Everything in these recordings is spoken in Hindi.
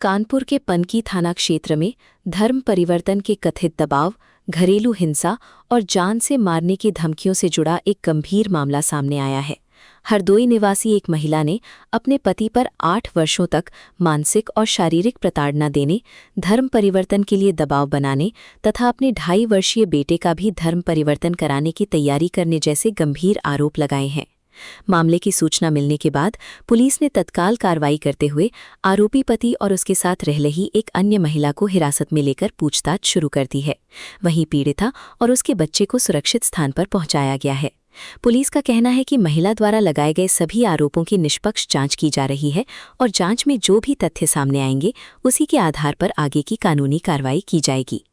कानपुर के पनकी थाना क्षेत्र में धर्म परिवर्तन के कथित दबाव, घरेलू हिंसा और जान से मारने की धमकियों से जुड़ा एक गंभीर मामला सामने आया है। हरदोई निवासी एक महिला ने अपने पति पर 8 वर्षों तक मानसिक और शारीरिक प्रताड़ना देने, धर्म परिवर्तन के लिए दबाव बनाने तथा अपने 2.5 वर्षीय बेटे का भी धर्म परिवर्तन कराने की तैयारी करने जैसे गंभीर आरोप लगाए हैं। मामले की सूचना मिलने के बाद पुलिस ने तत्काल कार्रवाई करते हुए आरोपी पति और उसके साथ रह रही एक अन्य महिला को हिरासत में लेकर पूछताछ शुरू कर दी है। वहीं पीड़िता और उसके बच्चे को सुरक्षित स्थान पर पहुंचाया गया है। पुलिस का कहना है कि महिला द्वारा लगाए गए सभी आरोपों की निष्पक्ष जांच की जा रही है और जांच में जो भी तथ्य सामने आएंगे उसी के आधार पर आगे की कानूनी कार्रवाई की जाएगी।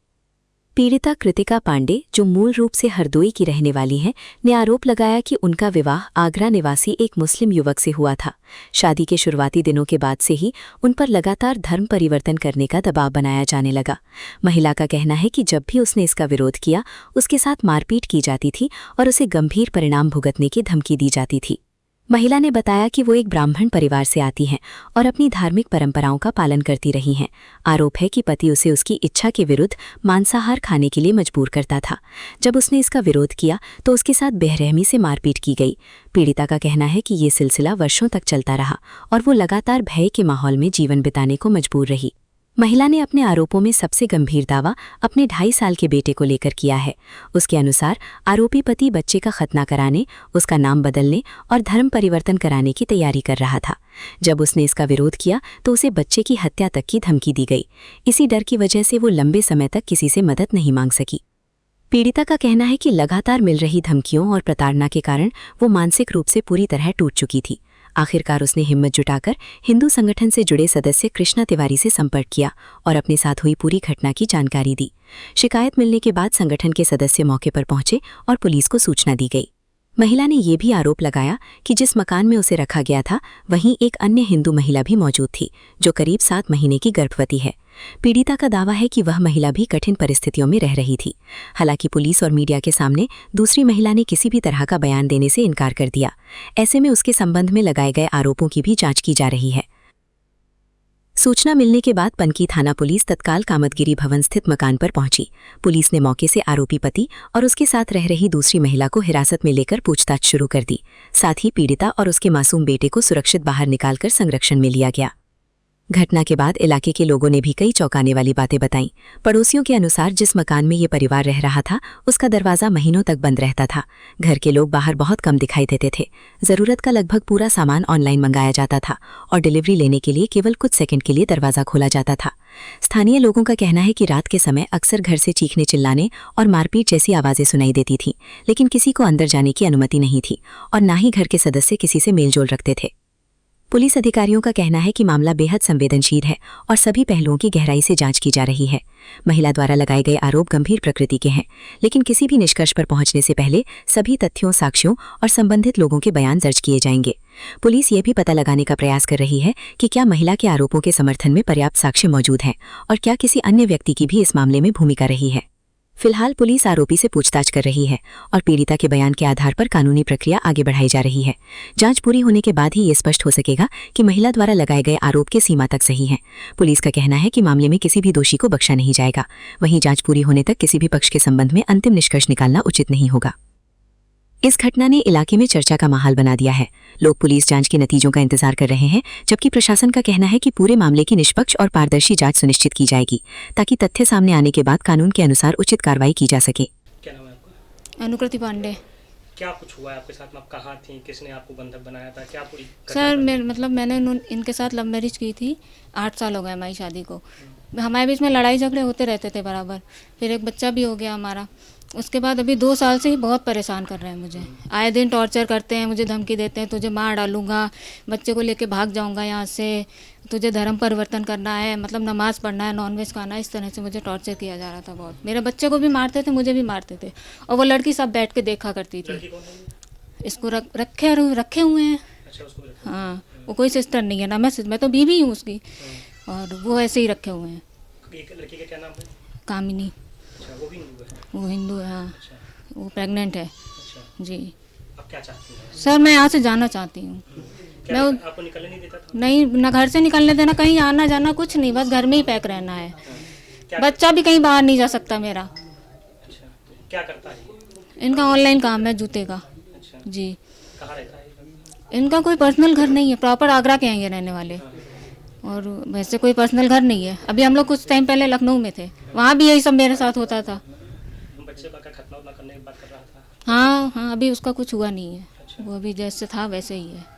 पीड़िता कृतिका पांडे, जो मूल रूप से हरदोई की रहने वाली हैं, ने आरोप लगाया कि उनका विवाह आगरा निवासी एक मुस्लिम युवक से हुआ था। शादी के शुरुआती दिनों के बाद से ही उन पर लगातार धर्म परिवर्तन करने का दबाव बनाया जाने लगा। महिला का कहना है कि जब भी उसने इसका विरोध किया, उसके साथ मारपीट की जाती थी और उसे गंभीर परिणाम भुगतने की धमकी दी जाती थी। महिला ने बताया कि वो एक ब्राह्मण परिवार से आती हैं और अपनी धार्मिक परंपराओं का पालन करती रही हैं। आरोप है कि पति उसे उसकी इच्छा के विरुद्ध मांसाहार खाने के लिए मजबूर करता था। जब उसने इसका विरोध किया तो उसके साथ बेरहमी से मारपीट की गई। पीड़िता का कहना है कि ये सिलसिला वर्षों तक चलता रहा और वो लगातार भय के माहौल में जीवन बिताने को मजबूर रही। महिला ने अपने आरोपों में सबसे गंभीर दावा अपने 2.5 साल के बेटे को लेकर किया है। उसके अनुसार आरोपी पति बच्चे का खतना कराने, उसका नाम बदलने और धर्म परिवर्तन कराने की तैयारी कर रहा था। जब उसने इसका विरोध किया तो उसे बच्चे की हत्या तक की धमकी दी गई। इसी डर की वजह से वो लंबे समय तक किसी से मदद नहीं मांग सकी। पीड़िता का कहना है कि लगातार मिल रही धमकियों और प्रताड़ना के कारण वो मानसिक रूप से पूरी तरह टूट चुकी थी। आखिरकार उसने हिम्मत जुटाकर हिंदू संगठन से जुड़े सदस्य कृष्णा तिवारी से संपर्क किया और अपने साथ हुई पूरी घटना की जानकारी दी। शिकायत मिलने के बाद संगठन के सदस्य मौके पर पहुंचे और पुलिस को सूचना दी गई। महिला ने यह भी आरोप लगाया कि जिस मकान में उसे रखा गया था वहीं एक अन्य हिंदू महिला भी मौजूद थी, जो करीब 7 महीने की गर्भवती है। पीड़िता का दावा है कि वह महिला भी कठिन परिस्थितियों में रह रही थी। हालांकि पुलिस और मीडिया के सामने दूसरी महिला ने किसी भी तरह का बयान देने से इनकार कर दिया। ऐसे में उसके संबंध में लगाए गए आरोपों की भी जांच की जा रही है। सूचना मिलने के बाद पनकी थाना पुलिस तत्काल कामतगिरी भवन स्थित मकान पर पहुंची। पुलिस ने मौके से आरोपी पति और उसके साथ रह रही दूसरी महिला को हिरासत में लेकर पूछताछ शुरू कर दी। साथ ही पीड़िता और उसके मासूम बेटे को सुरक्षित बाहर निकालकर संरक्षण में लिया गया। घटना के बाद इलाके के लोगों ने भी कई चौंकाने वाली बातें बताईं। पड़ोसियों के अनुसार जिस मकान में ये परिवार रह रहा था उसका दरवाज़ा महीनों तक बंद रहता था। घर के लोग बाहर बहुत कम दिखाई देते थे। ज़रूरत का लगभग पूरा सामान ऑनलाइन मंगाया जाता था और डिलीवरी लेने के लिए केवल कुछ सेकंड के लिए दरवाज़ा खोला जाता था। स्थानीय लोगों का कहना है कि रात के समय अक्सर घर से चीखने चिल्लाने और मारपीट जैसी आवाज़ें सुनाई देती थीं, लेकिन किसी को अंदर जाने की अनुमति नहीं थी और ना ही घर के सदस्य किसी से मेलजोल रखते थे। पुलिस अधिकारियों का कहना है कि मामला बेहद संवेदनशील है और सभी पहलुओं की गहराई से जांच की जा रही है। महिला द्वारा लगाए गए आरोप गंभीर प्रकृति के हैं, लेकिन किसी भी निष्कर्ष पर पहुंचने से पहले सभी तथ्यों, साक्ष्यों और संबंधित लोगों के बयान दर्ज किए जाएंगे। पुलिस ये भी पता लगाने का प्रयास कर रही है कि क्या महिला के आरोपों के समर्थन में पर्याप्त साक्ष्य मौजूद हैं और क्या किसी अन्य व्यक्ति की भी इस मामले में भूमिका रही है। फिलहाल पुलिस आरोपी से पूछताछ कर रही है और पीड़िता के बयान के आधार पर कानूनी प्रक्रिया आगे बढ़ाई जा रही है। जांच पूरी होने के बाद ही ये स्पष्ट हो सकेगा कि महिला द्वारा लगाए गए आरोप के सीमा तक सही हैं। पुलिस का कहना है कि मामले में किसी भी दोषी को बख्शा नहीं जाएगा। वहीं जांच पूरी होने तक किसी भी पक्ष के संबंध में अंतिम निष्कर्ष निकालना उचित नहीं होगा। इस घटना ने इलाके में चर्चा का माहौल बना दिया है। लोग पुलिस जांच के नतीजों का इंतजार कर रहे हैं, जबकि प्रशासन का कहना है कि पूरे मामले की निष्पक्ष और पारदर्शी जांच सुनिश्चित की जाएगी ताकि तथ्य सामने आने के बाद कानून के अनुसार उचित कार्रवाई की जा सके। क्या नाम है आपका? अनुकृति पांडे। क्या कुछ हुआ है आपके साथ में? आप कहाँ थी? किसने आपको बंधक बनाया था? क्या पूरी सर मैंने इनके साथ लव मैरिज की थी। 8 साल हो गए हमारी शादी को। हमारे बीच में लड़ाई झगड़े होते रहते थे बराबर। फिर एक बच्चा भी हो गया हमारा। उसके बाद अभी 2 साल से ही बहुत परेशान कर रहे हैं मुझे। आए दिन टॉर्चर करते हैं, मुझे धमकी देते हैं, तुझे मार डालूंगा, बच्चे को लेके भाग जाऊंगा यहाँ से, तुझे धर्म परिवर्तन करना है, मतलब नमाज़ पढ़ना है, नॉनवेज खाना है। इस तरह से मुझे टॉर्चर किया जा रहा था बहुत। मेरे बच्चे को भी मारते थे, मुझे भी मारते थे और वो लड़की सब बैठ के देखा करती थी। इसको रखे हुए हैं। हाँ, वो कोई सिस्टर नहीं है ना, मैं तो बीवी हूँ उसकी और वो ऐसे ही रखे हुए हैं। लड़की का क्या नाम है? कामिनी। वो भी हिंदू है? वो हिंदू है। हाँ। वो प्रेग्नेंट है। जी। अब क्या चाहती हैं? सर मैं यहाँ से जाना चाहती हूँ। क्या मैं आपको निकलने नहीं देता था? नहीं, ना घर से निकलने देना, कहीं आना जाना कुछ नहीं, बस घर में ही पैक रहना है। क्या बच्चा भी कहीं बाहर नहीं जा सकता मेरा। अच्छा, क्या करता है ये? इनका ऑनलाइन काम है जूते का। अच्छा, जी। कहाँ रहता है? इनका कोई पर्सनल घर नहीं है, प्रॉपर आगरा के हैं ये रहने वाले, और वैसे कोई पर्सनल घर नहीं है। अभी हम लोग कुछ टाइम पहले लखनऊ में थे, वहाँ भी यही सब मेरे साथ होता था। बच्चे का क्या खतना उतना करने की बात कर रहा था? हाँ हाँ, अभी उसका कुछ हुआ नहीं है, अच्छा। वो अभी जैसे था वैसे ही है।